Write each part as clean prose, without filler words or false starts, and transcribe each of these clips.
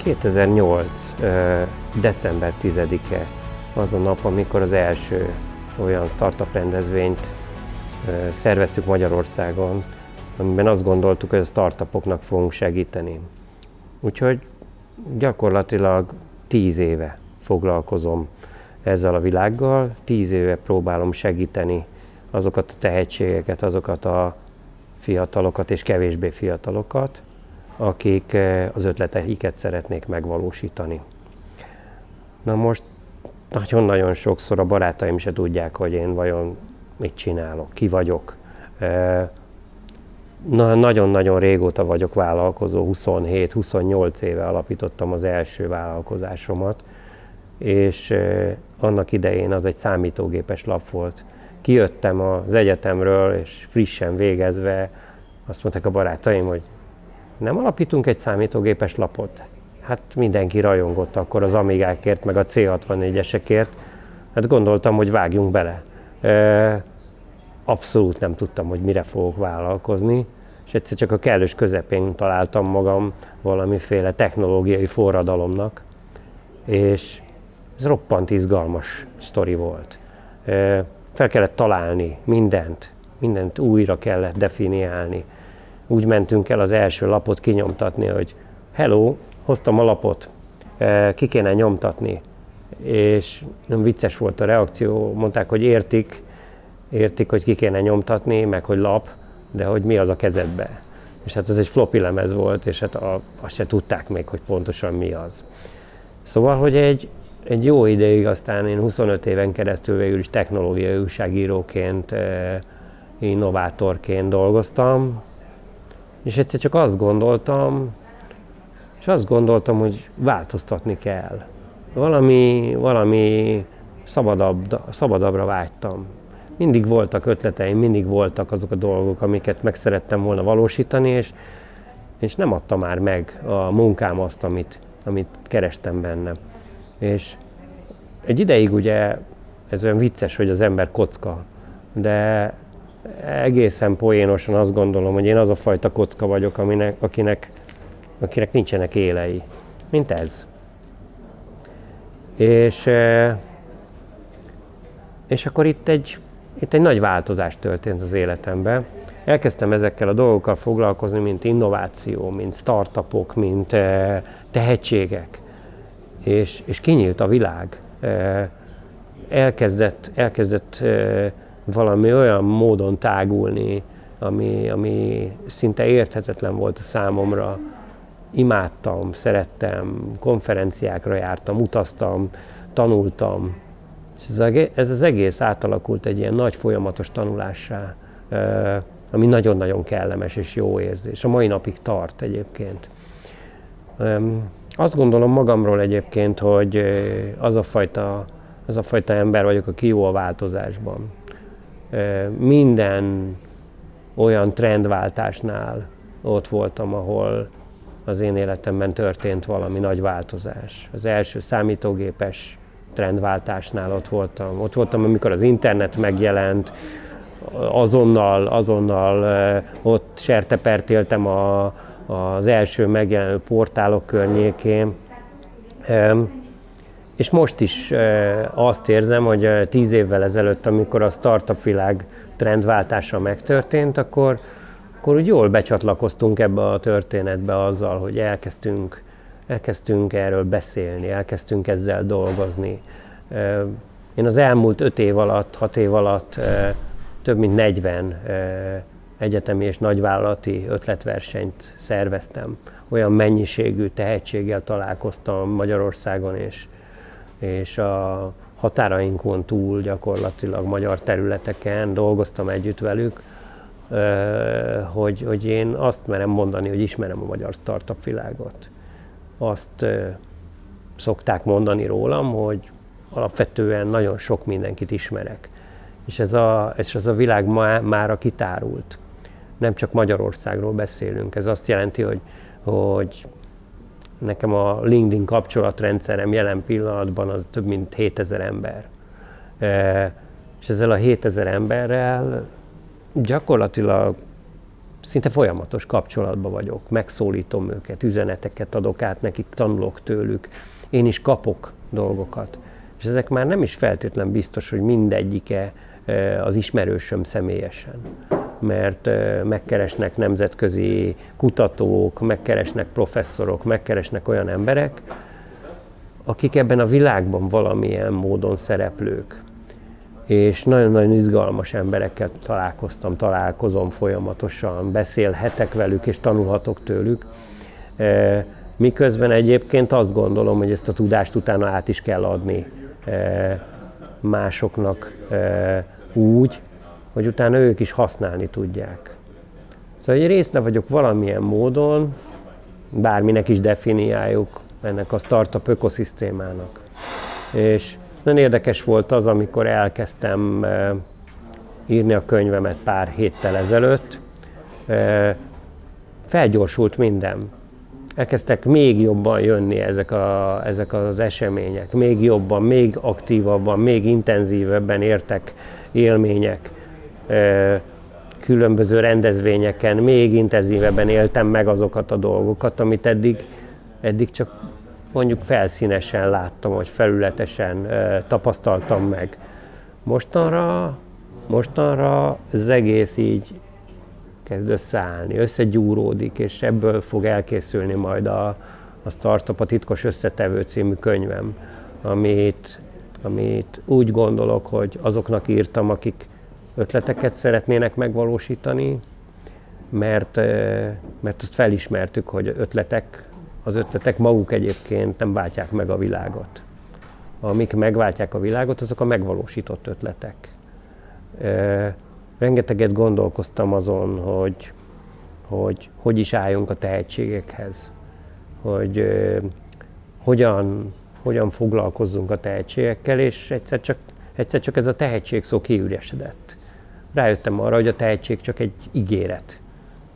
2008. december 10-e az a nap, amikor az első olyan startup rendezvényt szerveztük Magyarországon, amiben azt gondoltuk, hogy a startupoknak fogunk segíteni. Úgyhogy gyakorlatilag 10 éve foglalkozom ezzel a világgal, 10 éve próbálom segíteni azokat a tehetségeket, azokat a fiatalokat és kevésbé fiatalokat, akik az ötleteiket szeretnék megvalósítani. Na most nagyon-nagyon sokszor a barátaim se tudják, hogy én vajon mit csinálok, ki vagyok. Nagyon-nagyon régóta vagyok vállalkozó, 27-28 éve alapítottam az első vállalkozásomat, és annak idején az egy számítógépes lap volt. Kijöttem az egyetemről, és frissen végezve azt mondták a barátaim, hogy nem alapítunk egy számítógépes lapot? Hát mindenki rajongott akkor az Amigákért, meg a C64-esekért. Hát gondoltam, hogy vágjunk bele. Abszolút nem tudtam, hogy mire fogok vállalkozni, és egyszer csak a kellős közepén találtam magam valamiféle technológiai forradalomnak, és ez roppant izgalmas sztori volt. Fel kellett találni mindent újra kellett definiálni. Úgy mentünk el az első lapot kinyomtatni, hogy hello, hoztam a lapot, ki kéne nyomtatni. És nem vicces volt a reakció, mondták, hogy értik, hogy ki kéne nyomtatni, meg hogy lap, de hogy mi az a kezedbe. És hát ez egy floppy lemez volt, és hát azt se tudták még, hogy pontosan mi az. Szóval, hogy egy jó ideig aztán én 25 éven keresztül végül is technológiai újságíróként, innovátorként dolgoztam, és egyszer csak azt gondoltam, hogy változtatni kell. Valami szabadabbra vágytam. Mindig voltak ötleteim, mindig voltak azok a dolgok, amiket meg szerettem volna valósítani, és nem adta már meg a munkám azt, amit kerestem benne. És egy ideig ugye, ez olyan vicces, hogy az ember kocka, de egészen poénosan azt gondolom, hogy én az a fajta kocka vagyok, akinek nincsenek élei, mint ez. És akkor itt egy nagy változás történt az életemben. Elkezdtem ezekkel a dolgokkal foglalkozni, mint innováció, mint startupok, mint tehetségek. És kinyílt a világ. Elkezdett valami olyan módon tágulni, ami szinte érthetetlen volt a számomra. Imádtam, szerettem, konferenciákra jártam, utaztam, tanultam. És ez az egész átalakult egy ilyen nagy folyamatos tanulássá, ami nagyon-nagyon kellemes és jó érzés. A mai napig tart egyébként. Azt gondolom magamról egyébként, hogy az a fajta ember vagyok, aki jó a változásban. Minden olyan trendváltásnál ott voltam, ahol az én életemben történt valami nagy változás. Az első számítógépes trendváltásnál ott voltam, amikor az internet megjelent, azonnal ott sertepertéltem az első megjelenő portálok környékén. És most is azt érzem, hogy 10 évvel ezelőtt, amikor a startup világ trendváltása megtörtént, akkor úgy jól becsatlakoztunk ebbe a történetbe azzal, hogy elkezdtünk erről beszélni, elkezdtünk ezzel dolgozni. Én az elmúlt 6 év alatt több mint 40 egyetemi és nagyvállalati ötletversenyt szerveztem. Olyan mennyiségű tehetséggel találkoztam Magyarországon és a határainkon túl gyakorlatilag magyar területeken dolgoztam együtt velük, hogy én azt merem mondani, hogy ismerem a magyar startup világot. Azt szokták mondani rólam, hogy alapvetően nagyon sok mindenkit ismerek. És ez a világ mára kitárult. Nem csak Magyarországról beszélünk. Ez azt jelenti, hogy nekem a LinkedIn kapcsolatrendszerem jelen pillanatban az több mint 7000 ember. És ezzel a 7000 emberrel gyakorlatilag szinte folyamatos kapcsolatban vagyok, megszólítom őket, üzeneteket adok át nekik, tanulok tőlük, én is kapok dolgokat. És ezek már nem is feltétlen biztos, hogy mindegyike az ismerősöm személyesen. Mert megkeresnek nemzetközi kutatók, megkeresnek professzorok, megkeresnek olyan emberek, akik ebben a világban valamilyen módon szereplők. És nagyon-nagyon izgalmas emberekkel találkozom folyamatosan, beszélhetek velük és tanulhatok tőlük. Miközben egyébként azt gondolom, hogy ezt a tudást utána át is kell adni másoknak úgy, hogy utána ők is használni tudják. Szóval egy részre vagyok valamilyen módon, bárminek is definiáljuk, ennek a startup ökoszisztémának. És nagyon érdekes volt az, amikor elkezdtem írni a könyvemet pár héttel ezelőtt. Felgyorsult minden. Elkezdtek még jobban jönni ezek az események, még jobban, még aktívabban, még intenzívebben értek élmények. Különböző rendezvényeken még intenzívebben éltem meg azokat a dolgokat, amit eddig csak mondjuk felszínesen láttam, vagy felületesen tapasztaltam meg. Mostanra ez egész így kezd összeállni, összegyúródik, és ebből fog elkészülni majd a Startup a titkos összetevő című könyvem, amit úgy gondolok, hogy azoknak írtam, akik ötleteket szeretnének megvalósítani, mert azt felismertük, hogy az ötletek maguk egyébként nem váltják meg a világot. Amik megváltják a világot, azok a megvalósított ötletek. Rengeteget gondolkoztam azon, hogy is álljunk a tehetségekhez, hogy hogyan foglalkozzunk a tehetségekkel, és egyszer csak ez a tehetség szó kiüresedett. Rájöttem arra, hogy a tehetség csak egy ígéret,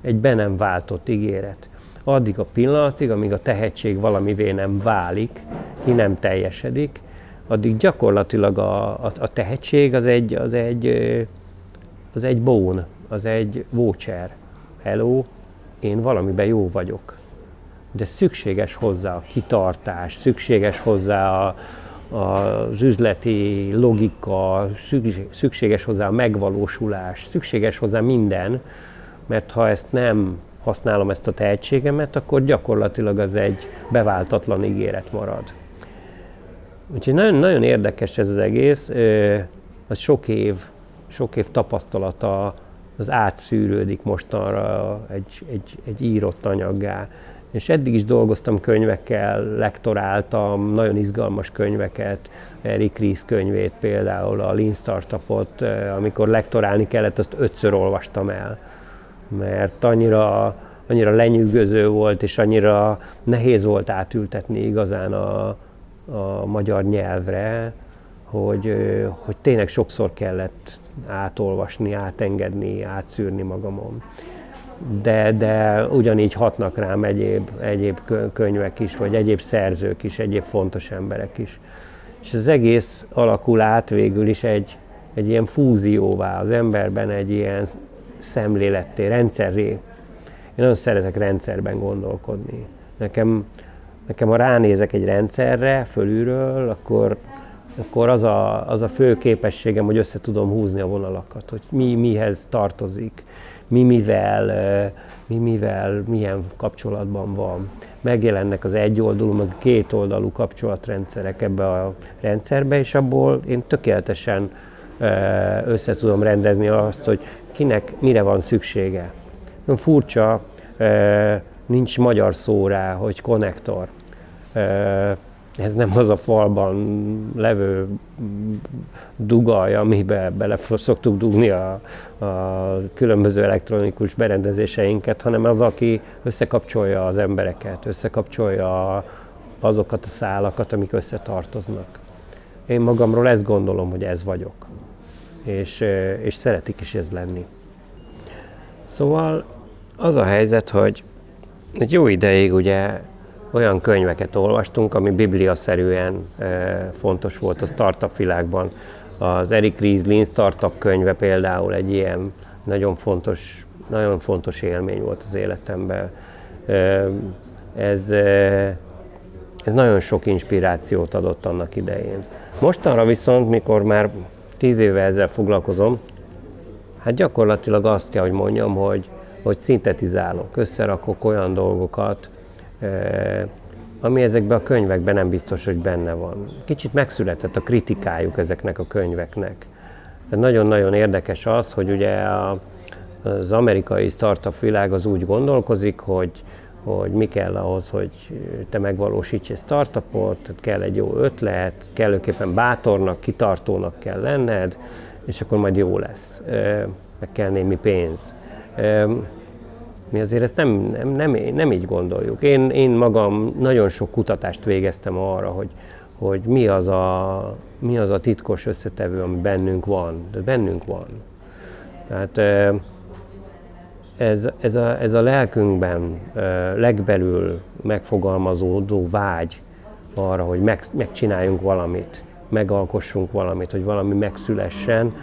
egy be nem váltott ígéret. Addig a pillanatig, amíg a tehetség valamivé nem válik, ki nem teljesedik, addig gyakorlatilag a tehetség az egy bón, az egy voucher. Hello, én valamiben jó vagyok. De szükséges hozzá a kitartás, szükséges hozzá az üzleti logika, szükséges hozzá a megvalósulás, szükséges hozzá minden, mert ha ezt nem használom, ezt a tehetségemet, akkor gyakorlatilag az egy beváltatlan ígéret marad. Úgyhogy nagyon, nagyon érdekes ez az egész, az sok év tapasztalata az átszűrődik mostanra egy írott anyaggá. És eddig is dolgoztam könyvekkel, lektoráltam, nagyon izgalmas könyveket, Eric Ries könyvét például, a Lean Startupot, amikor lektorálni kellett, azt 5-ször olvastam el, mert annyira lenyűgöző volt, és annyira nehéz volt átültetni igazán a magyar nyelvre, hogy tényleg sokszor kellett átolvasni, átengedni, átszűrni magamon. De ugyanígy hatnak rám egyéb könyvek is, vagy egyéb szerzők is, egyéb fontos emberek is. És az egész alakul át végül is egy ilyen fúzióvá az emberben, egy ilyen szemléletté, rendszerré. Én nagyon szeretek rendszerben gondolkodni. Nekem ha ránézek egy rendszerre fölülről, akkor az a fő képességem, hogy össze tudom húzni a vonalakat, hogy mi mihez tartozik, mi mivel milyen kapcsolatban van. Megjelennek az egyoldalú, meg kétoldalú kapcsolatrendszerek ebbe a rendszerbe, és abból én tökéletesen össze tudom rendezni azt, hogy kinek mire van szüksége. Furcsa, nincs magyar szó rá, hogy konnektor. Ez nem az a falban levő dugaj, amiben bele szoktuk dugni a különböző elektronikus berendezéseinket, hanem az, aki összekapcsolja az embereket, összekapcsolja azokat a szálakat, amik összetartoznak. Én magamról ezt gondolom, hogy ez vagyok, és szeretik is ez lenni. Szóval az a helyzet, hogy egy jó ideig ugye olyan könyveket olvastunk, ami bibliaszerűen fontos volt a startup világban. Az Eric Ries Lean Startup könyve például egy ilyen nagyon fontos nagyon fontos élmény volt az életemben. Ez nagyon sok inspirációt adott annak idején. Mostanra viszont, mikor már 10 éve ezzel foglalkozom, hát gyakorlatilag azt kell, hogy mondjam, hogy szintetizálok, összerakok olyan dolgokat, ami ezekben a könyvekben nem biztos, hogy benne van. Kicsit megszületett a kritikájuk ezeknek a könyveknek. Nagyon-nagyon érdekes az, hogy ugye az amerikai startup világ az úgy gondolkozik, hogy mi kell ahhoz, hogy te megvalósíts egy startupot, tehát kell egy jó ötlet, kellőképpen bátornak, kitartónak kell lenned, és akkor majd jó lesz. Meg kell némi pénz. Mi azért ezt nem így gondoljuk. Én magam nagyon sok kutatást végeztem arra, hogy mi az a titkos összetevő, ami bennünk van. De bennünk van. Tehát ez a lelkünkben legbelül megfogalmazódó vágy arra, hogy megcsináljunk valamit, megalkossunk valamit, hogy valami megszülessen,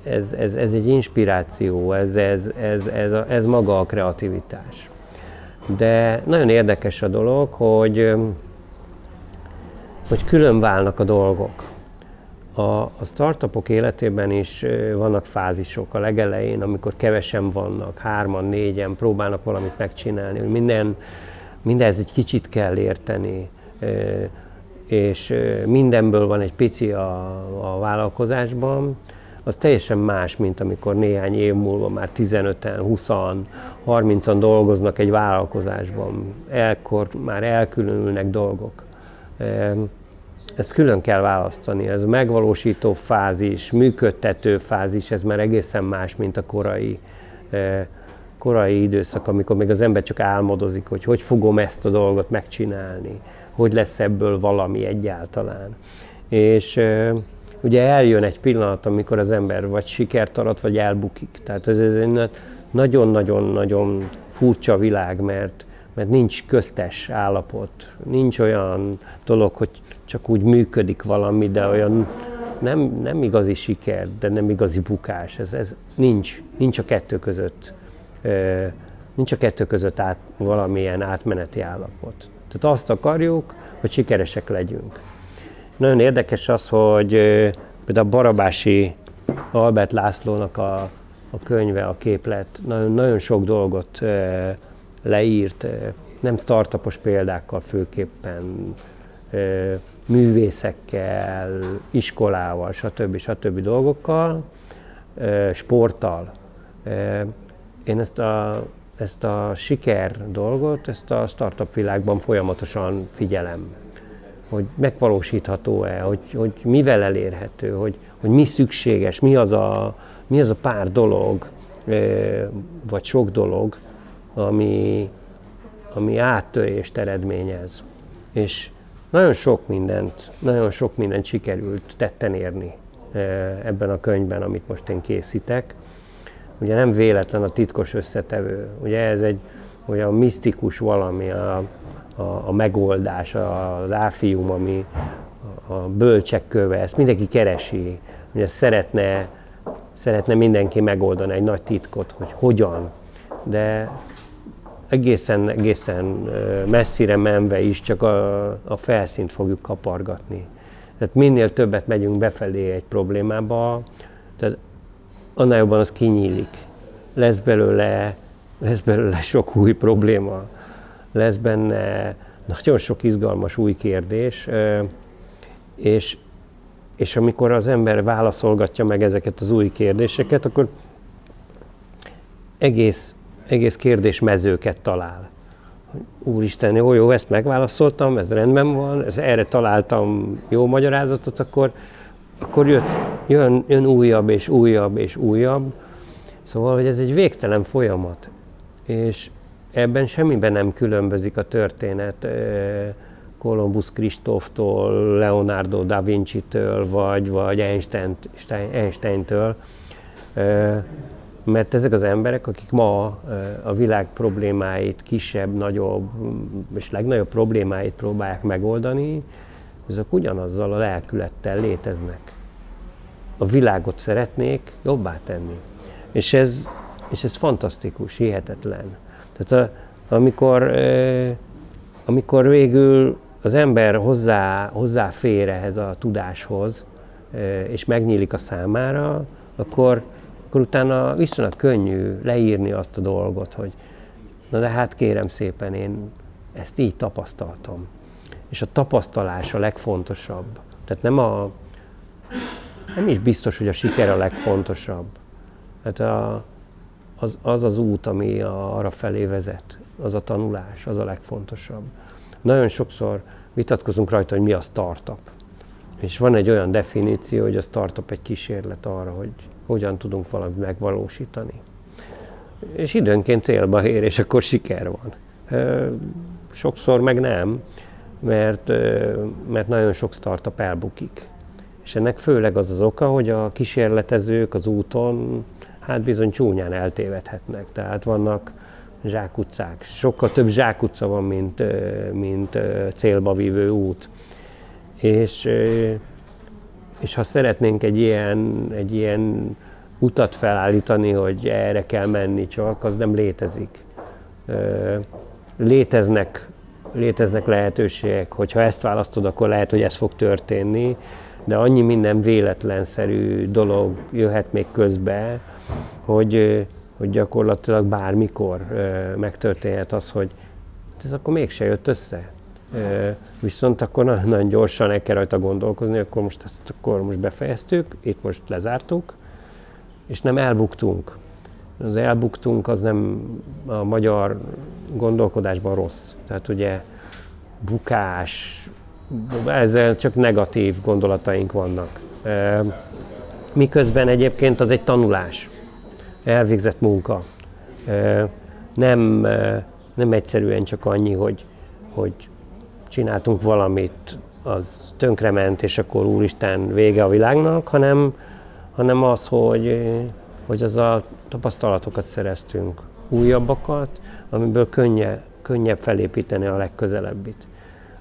ez egy inspiráció, ez maga a kreativitás. De nagyon érdekes a dolog, hogy külön válnak a dolgok. A startupok életében is vannak fázisok a legelején, amikor kevesen vannak, 3-an, 4-en próbálnak valamit megcsinálni, mindenhez egy kicsit kell érteni, és mindenből van egy pici a vállalkozásban, az teljesen más, mint amikor néhány év múlva már 15-en, 20-an, 30-an dolgoznak egy vállalkozásban. Ekkor már elkülönülnek dolgok. Ezt külön kell választani. Ez a megvalósító fázis, működtető fázis, ez már egészen más, mint a korai időszak, amikor még az ember csak álmodozik, hogy fogom ezt a dolgot megcsinálni, hogy lesz ebből valami egyáltalán. És ugye eljön egy pillanat, amikor az ember vagy sikert arat, vagy elbukik. Tehát ez egy nagyon-nagyon-nagyon furcsa világ, mert nincs köztes állapot, nincs olyan dolog, hogy csak úgy működik valami, de olyan nem igazi siker, de nem igazi bukás. Ez nincs a kettő között. Nincs a kettő között valamilyen átmeneti állapot. Tehát azt akarjuk, hogy sikeresek legyünk. Nagyon érdekes az, hogy például Barabási Albert Lászlónak a könyve, a képlet nagyon sok dolgot leírt, nem startupos példákkal főképpen, művészekkel, iskolával, stb. Dolgokkal, sporttal. Én ezt a siker dolgot, ezt a startup világban folyamatosan figyelem. Hogy megvalósítható-e, hogy mivel elérhető, hogy mi szükséges, mi az a pár dolog, vagy sok dolog, ami áttörést eredményez. És nagyon sok mindent sikerült tetten érni ebben a könyvben, amit most én készítek. Ugye nem véletlen a titkos összetevő. Ugye ez egy olyan misztikus valami, a megoldás, az áfium, ami a bölcsek köve, ezt mindenki keresi. Ugye szeretne mindenki megoldani egy nagy titkot, hogy hogyan, de egészen messzire menve is csak a felszínt fogjuk kapargatni. Tehát minél többet megyünk befelé egy problémába, tehát annál jobban az kinyílik. Lesz belőle sok új probléma, lesz benne nagyon sok izgalmas új kérdés, és amikor az ember válaszolgatja meg ezeket az új kérdéseket, akkor egész kérdésmezőket talál. Úristen, jó, ezt megválaszoltam, ez rendben van, erre találtam jó magyarázatot, akkor jön újabb és újabb és újabb. Szóval, hogy ez egy végtelen folyamat. És ebben semmiben nem különbözik a történet Kolumbusz Kristóftól, Leonardo da Vinci-től, vagy Einsteintől. Mert ezek az emberek, akik ma a világ problémáit, kisebb, nagyobb és legnagyobb problémáit próbálják megoldani, azok ugyanazzal a lelkülettel léteznek. A világot szeretnék jobbá tenni. És És ez fantasztikus, hihetetlen. Tehát amikor végül az ember hozzáfér ehhez a tudáshoz, és megnyílik a számára, akkor utána viszonylag könnyű leírni azt a dolgot, hogy na de hát kérem szépen, én ezt így tapasztaltam. És a tapasztalás a legfontosabb. Tehát nem is biztos, hogy a siker a legfontosabb. Hát az út, ami arra felé vezet, az a tanulás, az a legfontosabb. Nagyon sokszor vitatkozunk rajta, hogy mi a startup. És van egy olyan definíció, hogy a startup egy kísérlet arra, hogy hogyan tudunk valamit megvalósítani. És időnként célba ér, és akkor siker van. Sokszor meg nem, mert nagyon sok startup elbukik. És ennek főleg az az oka, hogy a kísérletezők az úton hát bizony csúnyán eltévedhetnek. Tehát vannak zsákutcák. Sokkal több zsákutca van, mint célba vívő út. És ha szeretnénk egy ilyen utat felállítani, hogy erre kell menni csak, az nem létezik. Léteznek lehetőségek, hogyha ezt választod, akkor lehet, hogy ez fog történni, de annyi minden véletlenszerű dolog jöhet még közbe, hogy gyakorlatilag bármikor megtörténhet az, hogy ez akkor mégse jött össze. Viszont akkor nagyon gyorsan el kell rajta gondolkozni, akkor most befejeztük, itt most lezártuk, és nem elbuktunk. Az elbuktunk az nem a magyar gondolkodásban rossz. Tehát ugye bukás, ezzel csak negatív gondolataink vannak. Miközben egyébként az egy tanulás, elvégzett munka. Nem egyszerűen csak annyi, hogy csináltunk valamit, az tönkrement, és akkor úristen, vége a világnak, hanem az, hogy az a tapasztalatokat szereztünk, újabbakat, amiből könnyebb felépíteni a legközelebbit.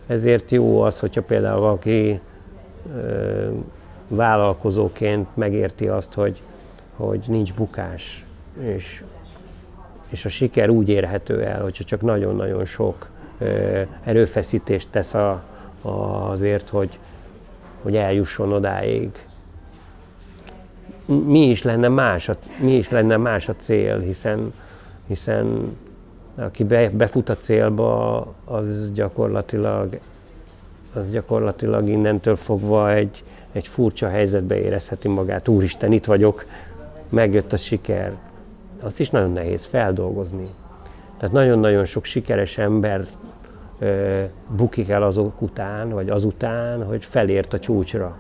Ezért jó az, hogyha például valaki vállalkozóként megérti azt, hogy nincs bukás, és a siker úgy érhető el, hogyha csak nagyon-nagyon sok erőfeszítést tesz azért, hogy eljusson odáig. Mi is lenne más a cél, hiszen aki befut a célba, az gyakorlatilag innentől fogva egy furcsa helyzetbe érezheti magát. Úristen, itt vagyok, megjött a siker. Azt is nagyon nehéz feldolgozni. Tehát nagyon-nagyon sok sikeres ember bukik el azok után, vagy azután, hogy felért a csúcsra.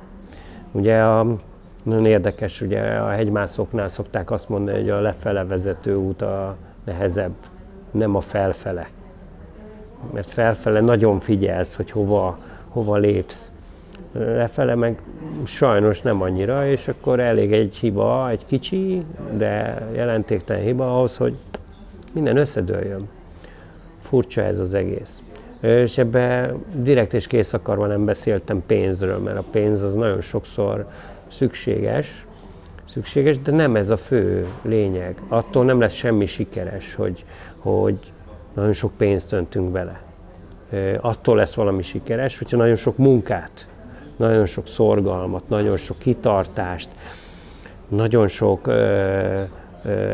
Ugye nagyon érdekes, ugye a hegymászóknál szokták azt mondani, hogy a lefele vezető út a nehezebb, nem a felfele. Mert felfele nagyon figyelsz, hogy hova lépsz. Lefele meg sajnos nem annyira, és akkor elég egy hiba, egy kicsi, de jelentéktelen hiba ahhoz, hogy minden összedőljön. Furcsa ez az egész. És ebben direkt és kész akarva nem beszéltem pénzről, mert a pénz az nagyon sokszor szükséges, de nem ez a fő lényeg. Attól nem lesz semmi sikeres, hogy nagyon sok pénzt öntünk bele. Attól lesz valami sikeres, hogyha nagyon sok munkát, nagyon sok szorgalmat, nagyon sok kitartást, nagyon sok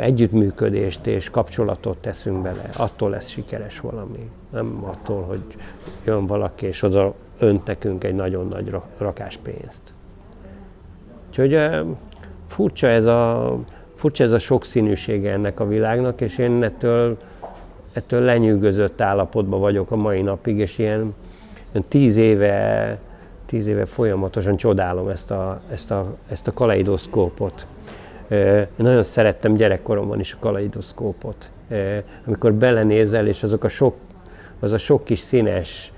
együttműködést és kapcsolatot teszünk bele. Attól lesz sikeres valami. Nem attól, hogy jön valaki és oda önt nekünk egy nagyon nagy rakás pénzt. Úgyhogy furcsa ez a sokszínűsége ennek a világnak, és én ettől lenyűgözött állapotban vagyok a mai napig, és ilyen 10 éve folyamatosan csodálom ezt a kaleidoszkópot. Én nagyon szerettem gyerekkoromban is a kaleidoszkópot. Amikor belenézel, és az a sok kis színes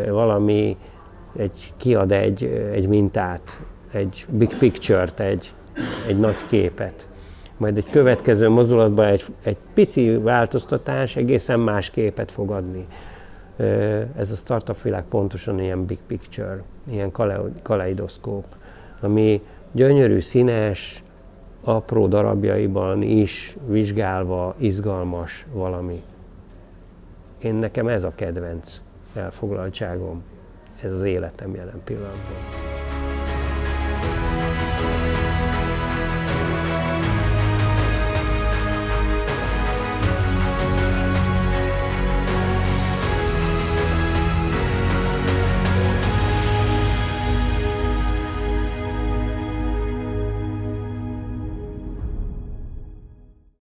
valami kiad egy mintát, egy big picture-t, egy nagy képet. Majd egy következő mozdulatban egy pici változtatás egészen más képet fog adni. Ez a startup világ pontosan ilyen big picture, ilyen kaleidoszkóp, ami gyönyörű, színes, apró darabjaiban is vizsgálva izgalmas valami. Nekem ez a kedvenc elfoglaltságom, ez az életem jelen pillanatban.